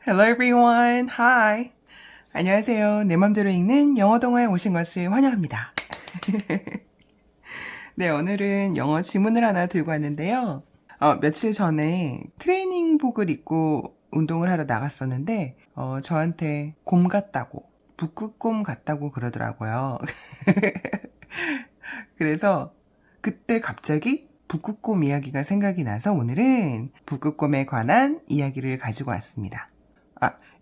Hello everyone. Hi. 안녕하세요. 내 맘대로 읽는 영어 동화에 오신 것을 환영합니다. 네, 오늘은 영어 지문을 하나 들고 왔는데요. 며칠 전에 트레이닝복을 입고 운동을 하러 나갔었는데 저한테 곰 같다고, 북극곰 같다고 그러더라고요. 그래서 그때 갑자기 북극곰 이야기가 생각이 나서 오늘은 북극곰에 관한 이야기를 가지고 왔습니다.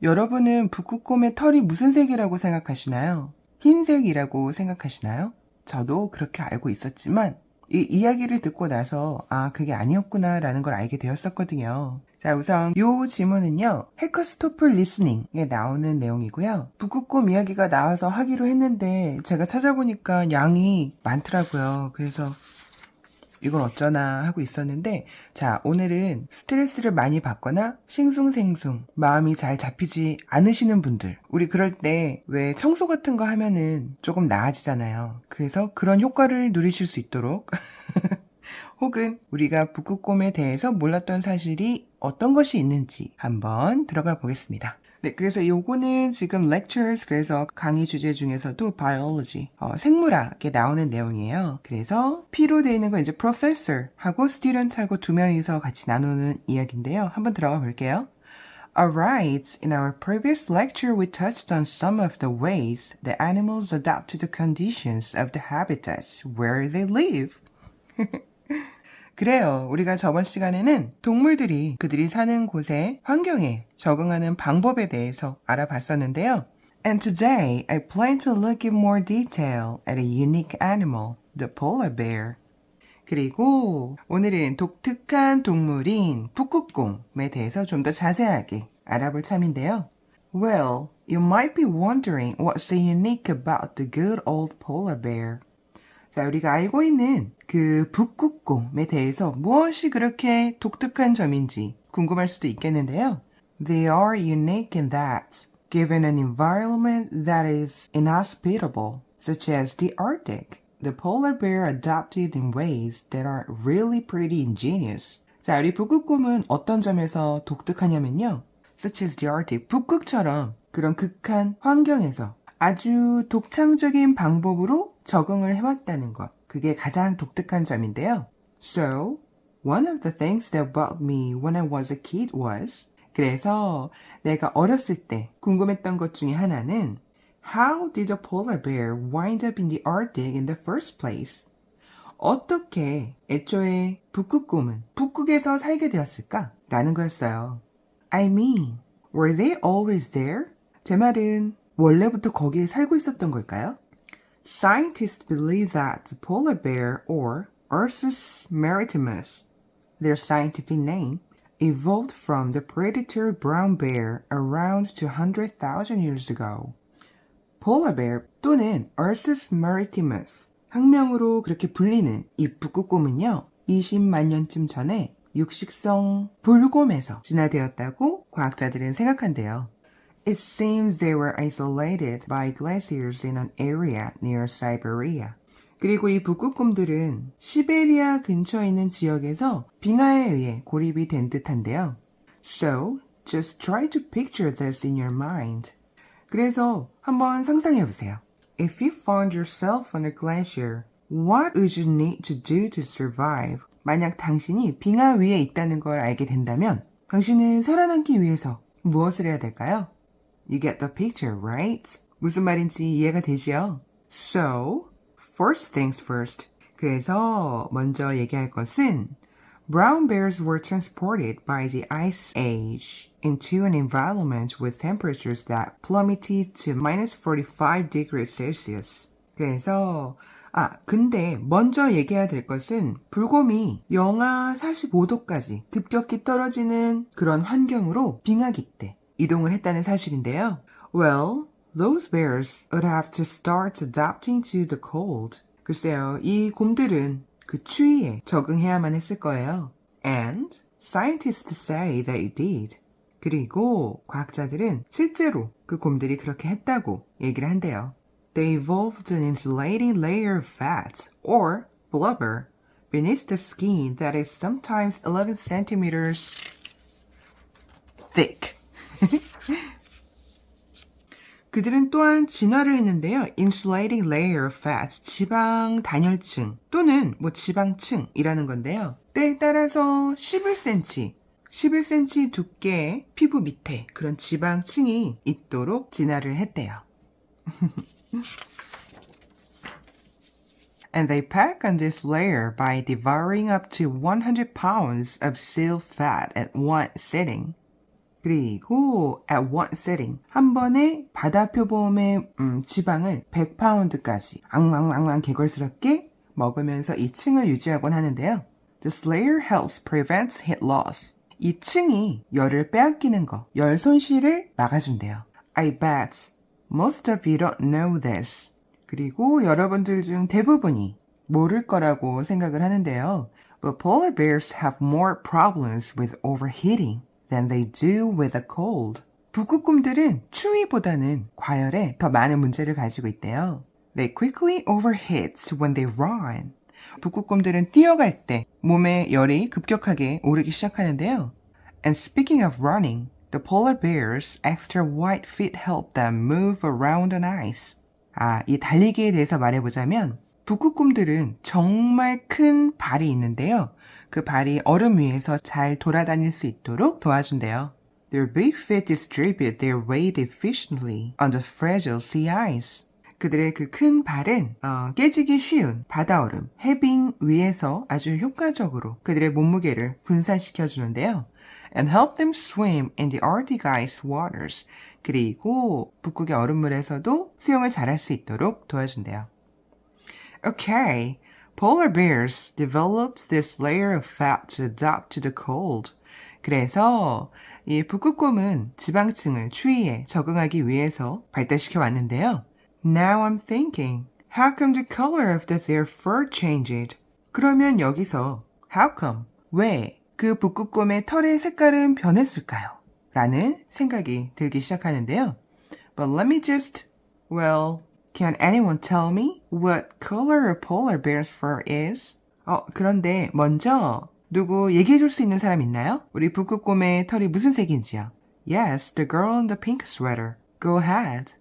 여러분은 북극곰의 털이 무슨 색이라고 생각하시나요? 흰색이라고 생각하시나요? 저도 그렇게 알고 있었지만 이 이야기를 듣고 나서 그게 아니었구나 라는 걸 알게 되었었거든요. 자, 우선 이 지문은요, 해커스토플 리스닝에 나오는 내용이고요. 북극곰 이야기가 나와서 하기로 했는데 제가 찾아보니까 양이 많더라고요. 그래서 이걸 어쩌나 하고 있었는데, 자, 오늘은 스트레스를 많이 받거나 싱숭생숭 마음이 잘 잡히지 않으시는 분들, 우리 그럴 때 왜 청소 같은 거 하면은 조금 나아지잖아요. 그래서 그런 효과를 누리실 수 있도록 혹은 우리가 북극곰에 대해서 몰랐던 사실이 어떤 것이 있는지 한번 들어가 보겠습니다. 네, 그래서 요거는 지금 lectures, 그래서 강의 주제 중에서도 biology, 생물학에 나오는 내용이에요. 그래서 P로 되어 있는 건 이제 professor하고 student하고 두 명이서 같이 나누는 이야기인데요. 한번 들어가 볼게요. Alright, in our previous lecture we touched on some of the ways the animals adapt to the conditions of the habitats where they live. 그래요. 우리가 저번 시간에는 동물들이 그들이 사는 곳의 환경에 적응하는 방법에 대해서 알아봤었는데요. And today I plan to look in more detail at a unique animal, the polar bear. 그리고 오늘은 독특한 동물인 북극곰에 대해서 좀 더 자세하게 알아볼 참인데요. Well, you might be wondering what's so unique about the good old polar bear. 자, 우리가 알고 있는 그 북극곰에 대해서 무엇이 그렇게 독특한 점인지 궁금할 수도 있겠는데요. They are unique in that, given an environment that is inhospitable, such as the Arctic, the polar bear adapted in ways that are really pretty ingenious. 자, 우리 북극곰은 어떤 점에서 독특하냐면요. Such as the Arctic, 북극처럼 그런 극한 환경에서 아주 독창적인 방법으로 적응을 해왔다는 것. 그게 가장 독특한 점인데요. So, one of the things that bugged me when I was a kid was, 그래서 내가 어렸을 때 궁금했던 것 중에 하나는 How did a polar bear wind up in the Arctic in the first place? 어떻게 애초에 북극곰은 북극에서 살게 되었을까? 라는 거였어요. I mean, were they always there? 제 말은 원래부터 거기에 살고 있었던 걸까요? Scientists believe that the polar bear, or Ursus maritimus, their scientific name, evolved from the predatory brown bear around 200,000 years ago. Polar bear 또는 Ursus maritimus, 학명으로 그렇게 불리는 이 북극곰은요, 20만 년쯤 전에 육식성 불곰에서 진화되었다고 과학자들은 생각한대요. It seems they were isolated by glaciers in an area near Siberia. 그리고 이 북극곰들은 시베리아 근처에 있는 지역에서 빙하에 의해 고립이 된 듯한데요. So, just try to picture this in your mind. 그래서 한번 상상해 보세요. If you found yourself on a glacier, what would you need to do to survive? 만약 당신이 빙하 위에 있다는 걸 알게 된다면 당신은 살아남기 위해서 무엇을 해야 될까요? You get the picture, right? 무슨 말인지 이해가 되지요? So, first things first. 그래서 먼저 얘기할 것은 Brown bears were transported by the Ice Age into an environment with temperatures that plummeted to minus 45 degrees Celsius. 그래서 근데 먼저 얘기해야 될 것은 불곰이 영하 45도까지 급격히 떨어지는 그런 환경으로 빙하기 때 이동을 했다는 사실인데요. Well, those bears would have to start adapting to the cold. 글쎄요, 이 곰들은 그 추위에 적응해야만 했을 거예요. And scientists say they did. 그리고 과학자들은 실제로 그 곰들이 그렇게 했다고 얘기를 한대요. They evolved an insulating layer of fat, or blubber, beneath the skin that is sometimes 11 centimeters thick. 그들은 또한 진화를 했는데요. Insulating layer of fat, 지방 단열층 또는 지방층이라는 건데요. 때에 따라서 11cm 두께의 피부 밑에 그런 지방층이 있도록 진화를 했대요. And they pack on this layer by devouring up to 100 pounds of seal fat at one sitting. 그리고 at one sitting, 한 번에 바다 표범의 지방을 100파운드까지 앙앙앙앙 개걸스럽게 먹으면서 이 층을 유지하곤 하는데요. This layer helps prevent heat loss. 이 층이 열을 빼앗기는 거, 열 손실을 막아준대요. I bet most of you don't know this. 그리고 여러분들 중 대부분이 모를 거라고 생각을 하는데요. But polar bears have more problems with overheating than they do with a cold. 북극곰들은 추위보다는 과열에 더 많은 문제를 가지고 있대요. They quickly overheat when they run. 북극곰들은 뛰어갈 때 몸에 열이 급격하게 오르기 시작하는데요. And speaking of running, the polar bears' extra white feet help them move around on ice. 이 달리기에 대해서 말해보자면 북극곰들은 정말 큰 발이 있는데요. 그 발이 얼음 위에서 잘 돌아다닐 수 있도록 도와준대요. Their big feet distribute their weight efficiently on the fragile sea ice. 그들의 그 큰 발은 깨지기 쉬운 바다 얼음, 해빙 위에서 아주 효과적으로 그들의 몸무게를 분산시켜 주는데요. And help them swim in the Arctic ice waters. 그리고 북극의 얼음물에서도 수영을 잘할 수 있도록 도와준대요. Okay, polar bears developed this layer of fat to adapt to the cold. 그래서 이 북극곰은 지방층을 추위에 적응하기 위해서 발달시켜 왔는데요. Now I'm thinking, how come the color of their fur changed? 그러면 여기서 how come, 왜 그 북극곰의 털의 색깔은 변했을까요? 라는 생각이 들기 시작하는데요. But let me just, can anyone tell me what color a polar bear's fur is? 그런데 먼저 누구 얘기해 줄 수 있는 사람 있나요? 우리 북극곰의 털이 무슨 색인지요? Yes, the girl in the pink sweater. Go ahead.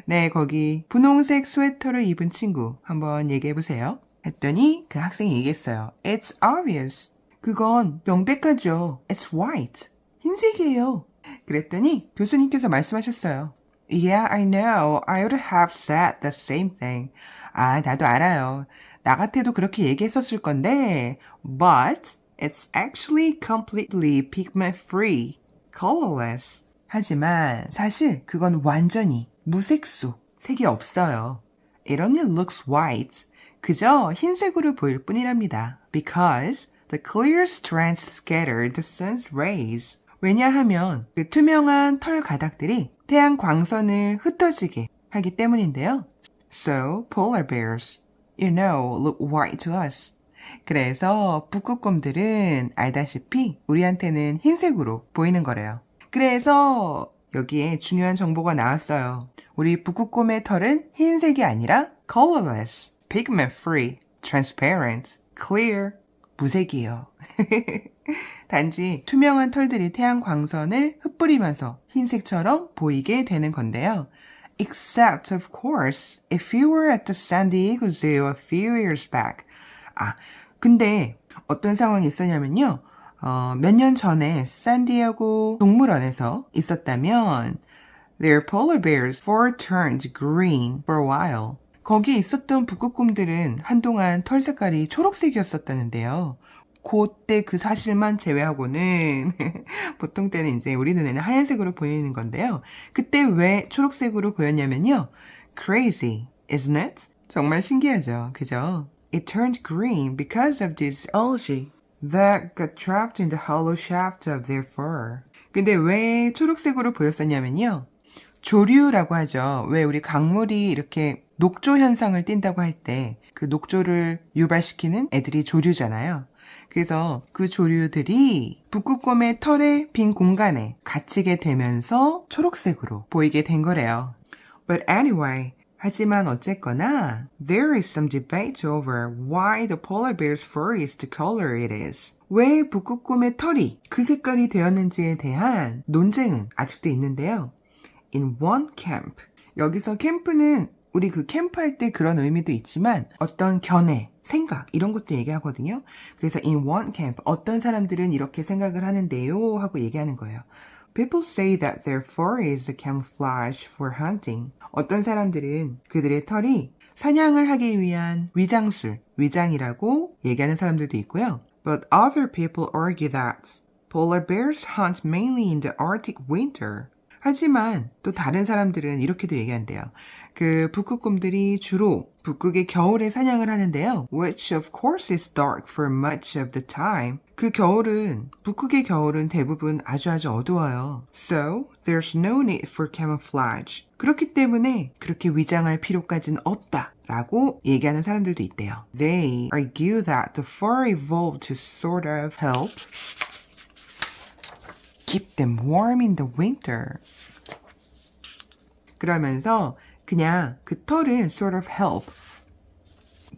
네, 거기 분홍색 스웨터를 입은 친구 한번 얘기해 보세요. 했더니 그 학생이 얘기했어요. It's obvious. 그건 명백하죠. It's white. 흰색이에요. 그랬더니 교수님께서 말씀하셨어요. Yeah, I know. I would have said the same thing. 나도 알아요. 나 같아도 그렇게 얘기했었을 건데, but it's actually completely pigment-free, colorless. 하지만 사실 그건 완전히 무색소, 색이 없어요. It only looks white. 그저 흰색으로 보일 뿐이랍니다. Because the clear strands scatter the sun's rays. 왜냐하면 그 투명한 털 가닥들이 태양 광선을 흩어지게 하기 때문인데요. So, polar bears, look white to us. 그래서 북극곰들은 알다시피 우리한테는 흰색으로 보이는 거래요. 그래서 여기에 중요한 정보가 나왔어요. 우리 북극곰의 털은 흰색이 아니라 colorless, pigment-free, transparent, clear, 무색이에요. 단지 투명한 털들이 태양 광선을 흩뿌리면서 흰색처럼 보이게 되는 건데요. Except, of course, if you were at the San Diego Zoo a few years back. 근데 어떤 상황이 있었냐면요. 몇 년 전에 샌디에고 동물원에서 있었다면 their polar bears fur turned green for a while. 거기에 있었던 북극곰들은 한동안 털 색깔이 초록색이었었다는데요. 그때 그 사실만 제외하고는 보통 때는 이제 우리 눈에는 하얀색으로 보이는 건데요. 그때 왜 초록색으로 보였냐면요. Crazy, isn't it? 정말 신기하죠. 그죠? It turned green because of this algae that got trapped in the hollow shaft of their fur. 근데 왜 초록색으로 보였었냐면요. 조류라고 하죠. 왜 우리 강물이 이렇게 녹조 현상을 띈다고 할 때 그 녹조를 유발시키는 애들이 조류잖아요. 그래서 그 조류들이 북극곰의 털의 빈 공간에 갇히게 되면서 초록색으로 보이게 된 거래요. But anyway, 하지만 어쨌거나 there is some debate over why the polar bear's fur is the color it is. 왜 북극곰의 털이 그 색깔이 되었는지에 대한 논쟁은 아직도 있는데요. In one camp, 여기서 캠프는 우리 그 캠프할 때 그런 의미도 있지만 어떤 견해, 생각 이런 것도 얘기하거든요. 그래서 in one camp 어떤 사람들은 이렇게 생각을 하는데요 하고 얘기하는 거예요. People say that their fur is a camouflage for hunting. 어떤 사람들은 그들의 털이 사냥을 하기 위한 위장술, 위장이라고 얘기하는 사람들도 있고요. But other people argue that polar bears hunt mainly in the Arctic winter. 하지만 또 다른 사람들은 이렇게도 얘기한대요. 그 북극곰들이 주로 북극의 겨울에 사냥을 하는데요. Which of course is dark for much of the time. 그 겨울은, 북극의 겨울은 대부분 아주 어두워요. So, there's no need for camouflage. 그렇기 때문에 그렇게 위장할 필요까지는 없다. 라고 얘기하는 사람들도 있대요. They argue that the fur evolved to sort of help keep them warm in the winter. 그러면서 그냥 그 털은 sort of help.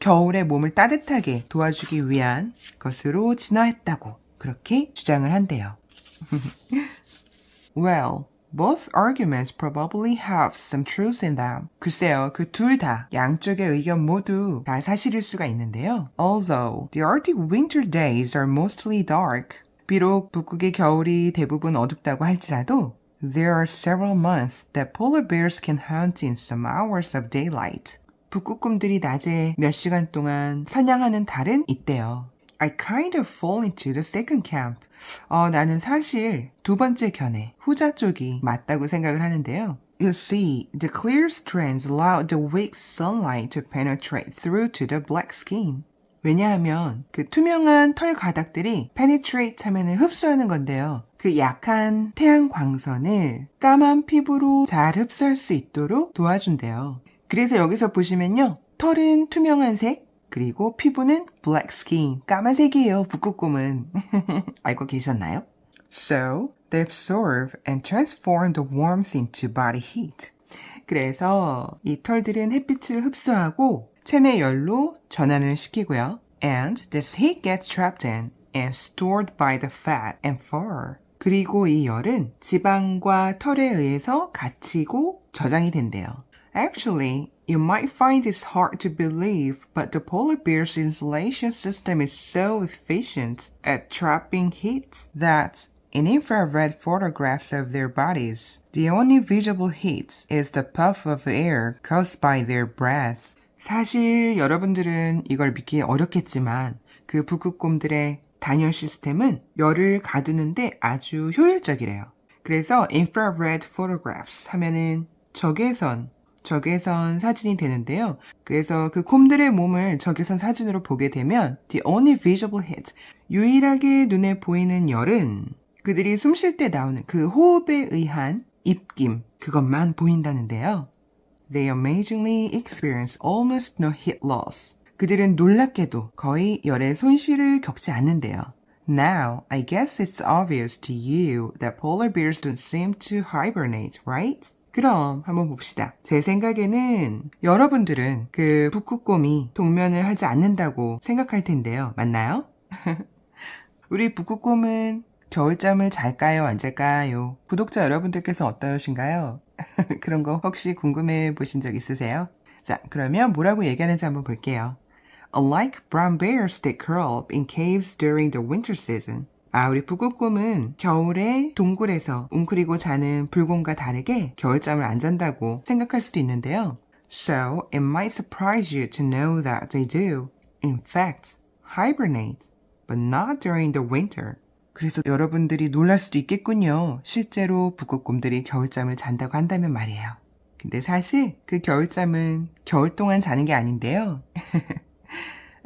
겨울에 몸을 따뜻하게 도와주기 위한 것으로 진화했다고 그렇게 주장을 한대요. Well, both arguments probably have some truth in them. 글쎄요, 그 둘 다, 양쪽의 의견 모두 다 사실일 수가 있는데요. Although the Arctic winter days are mostly dark. 비록 북극의 겨울이 대부분 어둡다고 할지라도 There are several months that polar bears can hunt in some hours of daylight. 북극곰들이 낮에 몇 시간 동안 사냥하는 달은 있대요. I kind of fall into the second camp. 나는 사실 두 번째 견해, 후자 쪽이 맞다고 생각을 하는데요. You see, the clear strands allow the weak sunlight to penetrate through to the black skin. 왜냐하면 그 투명한 털 가닥들이 penetrate 하면은 흡수하는 건데요. 그 약한 태양 광선을 까만 피부로 잘 흡수할 수 있도록 도와준대요. 그래서 여기서 보시면요. 털은 투명한 색, 그리고 피부는 black skin, 까만색이에요. 북극곰은. 알고 계셨나요? So, they absorb and transform the warmth into body heat. 그래서 이 털들은 햇빛을 흡수하고 체내 열로 전환을 시키고요. And this heat gets trapped in and stored by the fat and fur. 그리고 이 열은 지방과 털에 의해서 갇히고 저장이 된대요. Actually, you might find this hard to believe, but the polar bear's insulation system is so efficient at trapping heat that in infrared photographs of their bodies, the only visible heat is the puff of air caused by their breath. 사실 여러분들은 이걸 믿기 어렵겠지만 그 북극곰들의 단열 시스템은 열을 가두는데 아주 효율적이래요. 그래서 infrared photographs 하면은 적외선 사진이 되는데요. 그래서 그 곰들의 몸을 적외선 사진으로 보게 되면 the only visible heat, 유일하게 눈에 보이는 열은 그들이 숨 쉴 때 나오는 그 호흡에 의한 입김, 그것만 보인다는데요. They amazingly experience almost no heat loss. 그들은 놀랍게도 거의 열의 손실을 겪지 않는데요. Now, I guess it's obvious to you that polar bears don't seem to hibernate, right? 그럼 한번 봅시다. 제 생각에는 여러분들은 그 북극곰이 동면을 하지 않는다고 생각할 텐데요. 맞나요? 우리 북극곰은 겨울잠을 잘까요? 안 잘까요? 구독자 여러분들께서 어떠신가요? 그런 거 혹시 궁금해 보신 적 있으세요? 자, 그러면 뭐라고 얘기하는지 한번 볼게요. Unlike brown bears that curl up in caves during the winter season. 우리 북극곰은 겨울에 동굴에서 웅크리고 자는 불곰과 다르게 겨울잠을 안 잔다고 생각할 수도 있는데요. So, it might surprise you to know that they do, in fact, hibernate, but not during the winter. 그래서 여러분들이 놀랄 수도 있겠군요. 실제로 북극곰들이 겨울잠을 잔다고 한다면 말이에요. 근데 사실 그 겨울잠은 겨울 동안 자는 게 아닌데요.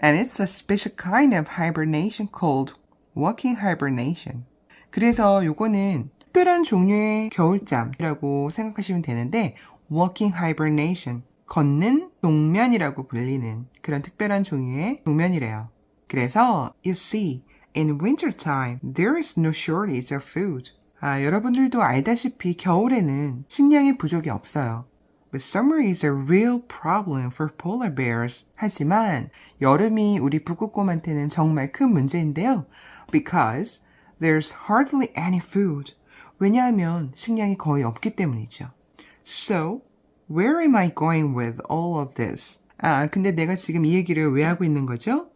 And it's a special kind of hibernation called walking hibernation. 그래서 요거는 특별한 종류의 겨울잠이라고 생각하시면 되는데 walking hibernation, 걷는 동면이라고 불리는 그런 특별한 종류의 동면이래요. 그래서 you see, in wintertime, there is no shortage of food. 여러분들도 알다시피 겨울에는 식량의 부족이 없어요. But summer is a real problem for polar bears. 하지만 여름이 우리 북극곰한테는 정말 큰 문제인데요. Because there's hardly any food. 왜냐하면 식량이 거의 없기 때문이죠. So, Where am I going with all of this? 아, 근데 내가 지금 이 얘기를 왜 하고 있는 거죠?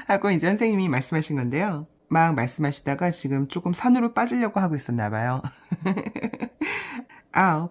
하고 이제 선생님이 말씀하신 건데요. 막 말씀하시다가 지금 조금 산으로 빠지려고 하고 있었나 봐요.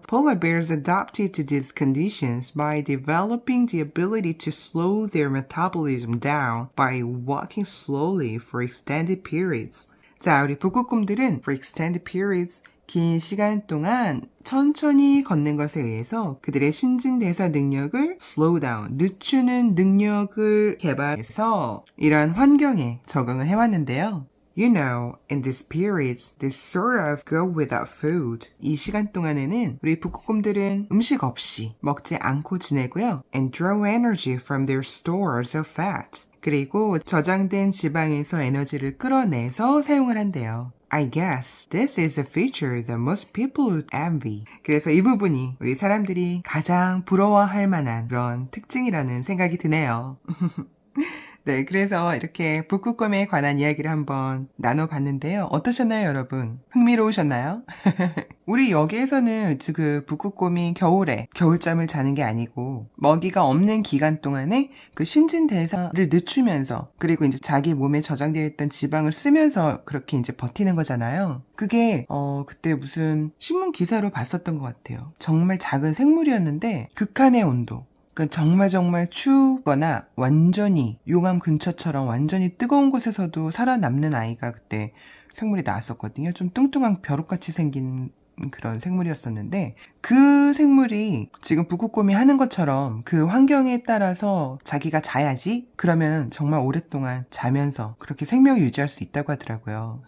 Polar bears adapted to these conditions by developing the ability to slow their metabolism down by walking slowly for extended periods. 자, 우리 북극곰들은 for extended periods, 긴 시간 동안 천천히 걷는 것에 의해서 그들의 신진대사 능력을 slow down, 늦추는 능력을 개발해서 이러한 환경에 적응을 해왔는데요. You know, in these periods, they sort of go without food. 이 시간 동안에는 우리 북극곰들은 음식 없이 먹지 않고 지내고요. And draw energy from their stores of fat. 그리고 저장된 지방에서 에너지를 끌어내서 사용을 한대요. I guess this is a feature that most people would envy. 그래서 이 부분이 우리 사람들이 가장 부러워할 만한 그런 특징이라는 생각이 드네요. 네, 그래서 이렇게 북극곰에 관한 이야기를 한번 나눠봤는데요. 어떠셨나요, 여러분? 흥미로우셨나요? 우리 여기에서는 그 북극곰이 겨울에 겨울잠을 자는 게 아니고 먹이가 없는 기간 동안에 그 신진대사를 늦추면서 그리고 이제 자기 몸에 저장되어 있던 지방을 쓰면서 그렇게 이제 버티는 거잖아요. 그게 그때 무슨 신문 기사로 봤었던 것 같아요. 정말 작은 생물이었는데 극한의 온도. 그러니까 정말 추우거나 완전히 용암 근처처럼 완전히 뜨거운 곳에서도 살아남는 아이가 그때 생물이 나왔었거든요. 좀 뚱뚱한 벼룩같이 생긴 그런 생물이었었는데 그 생물이 지금 북극곰이 하는 것처럼 그 환경에 따라서 자기가 자야지? 그러면 정말 오랫동안 자면서 그렇게 생명을 유지할 수 있다고 하더라고요.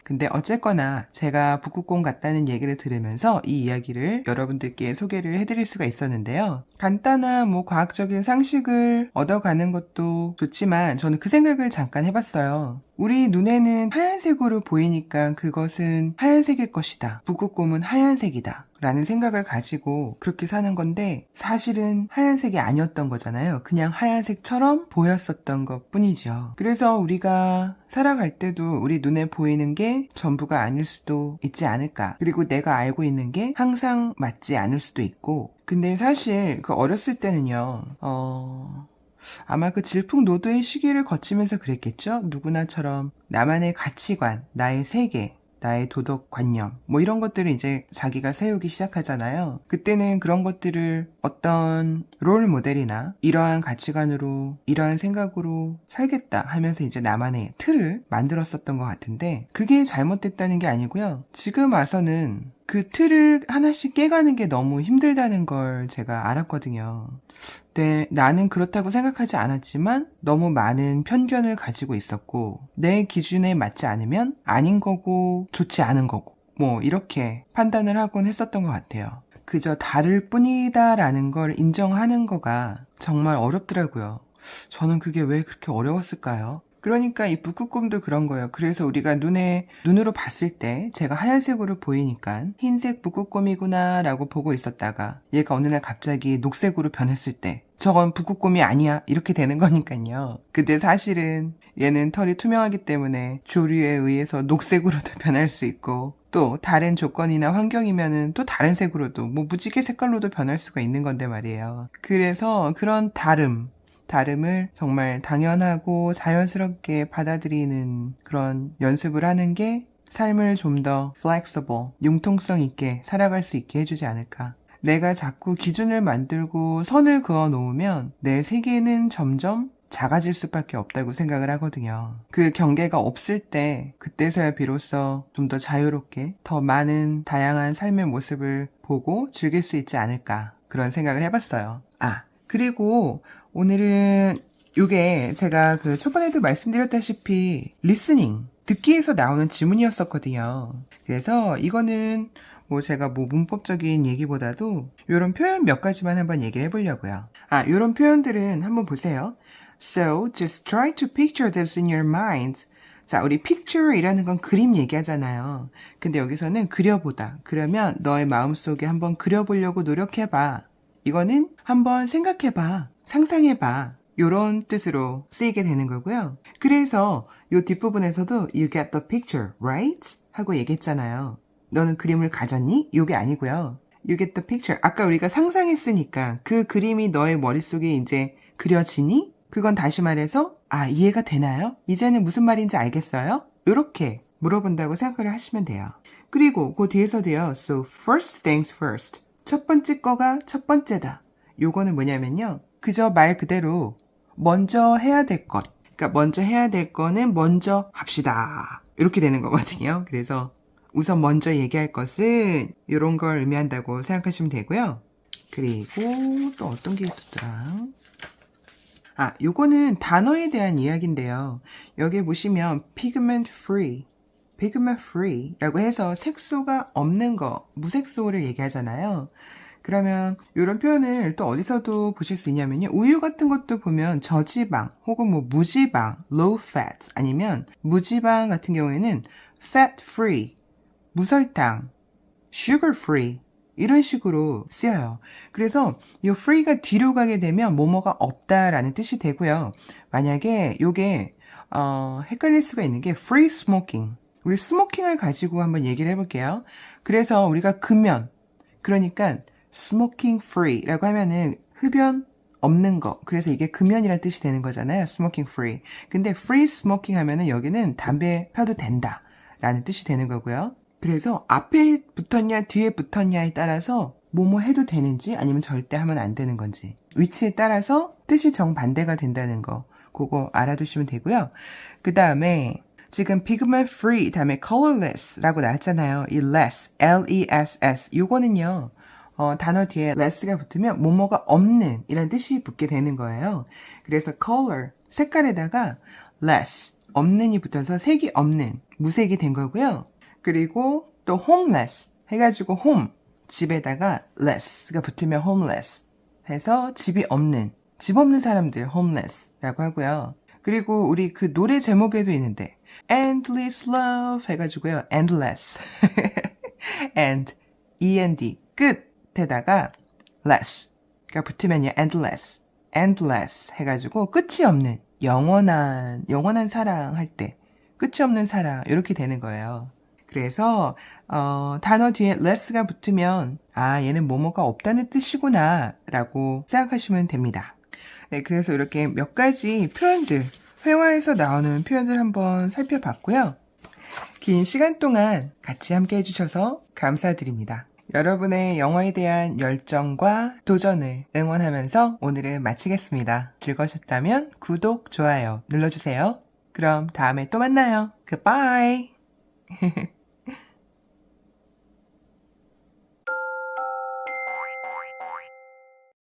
근데 어쨌거나 제가 북극곰 같다는 얘기를 들으면서 이 이야기를 여러분들께 소개를 해드릴 수가 있었는데요. 간단한 과학적인 상식을 얻어가는 것도 좋지만 저는 그 생각을 잠깐 해봤어요. 우리 눈에는 하얀색으로 보이니까 그것은 하얀색일 것이다. 북극곰은 하얀색이다. 라는 생각을 가지고 그렇게 사는 건데 사실은 하얀색이 아니었던 거잖아요. 그냥 하얀색처럼 보였었던 것 뿐이죠. 그래서 우리가 살아갈 때도 우리 눈에 보이는 게 전부가 아닐 수도 있지 않을까. 그리고 내가 알고 있는 게 항상 맞지 않을 수도 있고. 근데 사실 그 어렸을 때는요. 아마 그 질풍노도의 시기를 거치면서 그랬겠죠? 누구나처럼 나만의 가치관, 나의 세계, 나의 도덕관념 이런 것들을 이제 자기가 세우기 시작하잖아요. 그때는 그런 것들을 어떤 롤 모델이나 이러한 가치관으로 이러한 생각으로 살겠다 하면서 이제 나만의 틀을 만들었었던 것 같은데 그게 잘못됐다는 게 아니고요. 지금 와서는 그 틀을 하나씩 깨가는 게 너무 힘들다는 걸 제가 알았거든요. 네, 나는 그렇다고 생각하지 않았지만 너무 많은 편견을 가지고 있었고 내 기준에 맞지 않으면 아닌 거고 좋지 않은 거고 이렇게 판단을 하곤 했었던 것 같아요. 그저 다를 뿐이다 라는 걸 인정하는 거가 정말 어렵더라고요. 저는 그게 왜 그렇게 어려웠을까요? 그러니까 이 북극곰도 그런 거예요. 그래서 우리가 눈으로 봤을 때 제가 하얀색으로 보이니까 흰색 북극곰이구나 라고 보고 있었다가 얘가 어느 날 갑자기 녹색으로 변했을 때 저건 북극곰이 아니야 이렇게 되는 거니까요. 근데 사실은 얘는 털이 투명하기 때문에 조류에 의해서 녹색으로도 변할 수 있고 또 다른 조건이나 환경이면은 또 다른 색으로도 무지개 색깔로도 변할 수가 있는 건데 말이에요. 그래서 그런 다름을 정말 당연하고 자연스럽게 받아들이는 그런 연습을 하는 게 삶을 좀 더 flexible, 융통성 있게 살아갈 수 있게 해주지 않을까. 내가 자꾸 기준을 만들고 선을 그어 놓으면 내 세계는 점점 작아질 수밖에 없다고 생각을 하거든요. 그 경계가 없을 때 그때서야 비로소 좀 더 자유롭게 더 많은 다양한 삶의 모습을 보고 즐길 수 있지 않을까 그런 생각을 해봤어요. 그리고 오늘은 이게 제가 그 초반에도 말씀드렸다시피 리스닝, 듣기에서 나오는 지문이었었거든요. 그래서 이거는 제가 문법적인 얘기보다도 이런 표현 몇 가지만 한번 얘기를 해보려고요. 이런 표현들은 한번 보세요. So, just try to picture this in your mind. 자, 우리 picture이라는 건 그림 얘기하잖아요. 근데 여기서는 그려보다. 그러면 너의 마음속에 한번 그려보려고 노력해봐. 이거는 한번 생각해봐. 상상해봐. 이런 뜻으로 쓰이게 되는 거고요. 그래서 이 뒷부분에서도 You get the picture, right? 하고 얘기했잖아요. 너는 그림을 가졌니? 이게 아니고요. You get the picture. 아까 우리가 상상했으니까 그 그림이 너의 머릿속에 이제 그려지니? 그건 다시 말해서 이해가 되나요? 이제는 무슨 말인지 알겠어요? 이렇게 물어본다고 생각을 하시면 돼요. 그리고 그 뒤에서도요. So first things first. 첫 번째 거가 첫 번째다. 요거는 뭐냐면요. 그저 말 그대로 먼저 해야 될 것. 그러니까 먼저 해야 될 거는 먼저 합시다. 이렇게 되는 거거든요. 그래서 우선 먼저 얘기할 것은 이런 걸 의미한다고 생각하시면 되고요. 그리고 또 어떤 게 있었더라? 요거는 단어에 대한 이야기인데요. 여기 보시면 pigment free라고 해서 색소가 없는 거, 무색소를 얘기하잖아요. 그러면 이런 표현을 또 어디서도 보실 수 있냐면요. 우유 같은 것도 보면 저지방 혹은 뭐 무지방, low fat 아니면 무지방 같은 경우에는 fat free, 무설탕, sugar free 이런 식으로 쓰여요. 그래서 이 free가 뒤로 가게 되면 뭐뭐가 없다라는 뜻이 되고요. 만약에 요게 헷갈릴 수가 있는 게 free smoking. 우리 스모킹을 가지고 한번 얘기를 해볼게요. 그래서 우리가 금연, 그러니까 smoking free라고 하면은 흡연 없는 거. 그래서 이게 금연이라는 뜻이 되는 거잖아요. smoking free. 근데 free smoking 하면은 여기는 담배 펴도 된다 라는 뜻이 되는 거고요. 그래서 앞에 붙었냐 뒤에 붙었냐에 따라서 뭐뭐 해도 되는지 아니면 절대 하면 안 되는 건지 위치에 따라서 뜻이 정반대가 된다는 거 그거 알아두시면 되고요. 그 다음에 지금 pigment free 다음에 colorless 라고 나왔잖아요. 이 less, L-E-S-S 요거는요. 단어 뒤에 less가 붙으면 뭐뭐가 없는 이런 뜻이 붙게 되는 거예요. 그래서 color, 색깔에다가 less, 없는이 붙어서 색이 없는, 무색이 된 거고요. 그리고 또 homeless 해가지고 home, 집에다가 less가 붙으면 homeless 해서 집이 없는, 집 없는 사람들 homeless라고 하고요. 그리고 우리 그 노래 제목에도 있는데 endless love 해가지고요. endless and, E-N-D, 끝에다가 less가 붙으면요. endless 해가지고 끝이 없는, 영원한 사랑 할 때 끝이 없는 사랑 이렇게 되는 거예요. 그래서 단어 뒤에 less가 붙으면 얘는 뭐뭐가 없다는 뜻이구나 라고 생각하시면 됩니다. 네, 그래서 이렇게 몇 가지 표현들, 회화에서 나오는 표현들 한번 살펴봤고요. 긴 시간 동안 같이 함께 해주셔서 감사드립니다. 여러분의 영어에 대한 열정과 도전을 응원하면서 오늘은 마치겠습니다. 즐거우셨다면 구독, 좋아요 눌러주세요. 그럼 다음에 또 만나요. Goodbye!